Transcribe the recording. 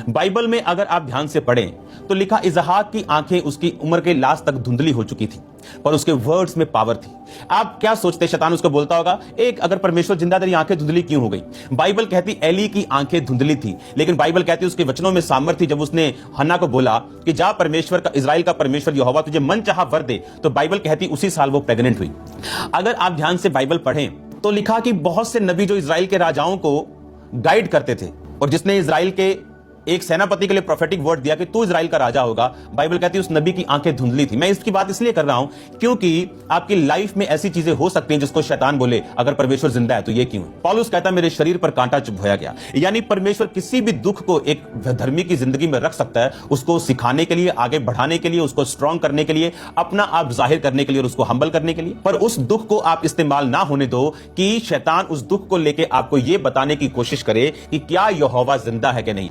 Bible में अगर आप ध्यान से पढ़ें तो लिखा इजहाक की आंखें उसकी उम्र के लास्ट तक धुंधली हो चुकी थी, पर उसके वर्ड्स में पावर थी। आप क्या सोचते, शैतान उसको बोलता होगा, एक अगर परमेश्वर जिंदा तेरी आंखें धुंधली क्यों हो गई? बाइबल कहती एली की आंखें धुंधली थी, लेकिन बाइबल कहती उसके वचनों में सामर्थ्य थी। जब उसने हन्ना को बोला कि जा परमेश्वर का, इजराइल का परमेश्वर यहोवा तुझे मन चाहा वर दे, तो बाइबल कहती उसी साल वो प्रेग्नेंट हुई। अगर आप ध्यान से बाइबल पढ़ें तो लिखा कि बहुत से नबी जो इजराइल के राजाओं को गाइड करते थे, और जिसने इजराइल के एक सेनापति के लिए प्रोफेटिक वर्ड दिया कि तू इजराइल का राजा होगा, बाइबल कहती है उस नबी की आंखें धुंधली थी। मैं इसकी बात इसलिए कर रहा हूं क्योंकि आपकी लाइफ में ऐसी चीजें हो सकती हैं जिसको शैतान बोले अगर परमेश्वर जिंदा है तो ये क्यों? पौलुस कहता मेरे शरीर पर कांटा चुभोया गया, यानी परमेश्वर किसी भी दुख को एक धर्मी की जिंदगी में रख सकता है, उसको सिखाने के लिए, आगे बढ़ाने के लिए, उसको स्ट्रॉन्ग करने के लिए, अपना आप जाहिर करने के लिए और उसको हम्बल करने के लिए। पर उस दुख को आप इस्तेमाल ना होने दो कि शैतान उस दुख को लेकर आपको यह बताने की कोशिश करे कि क्या यहोवा जिंदा है कि नहीं।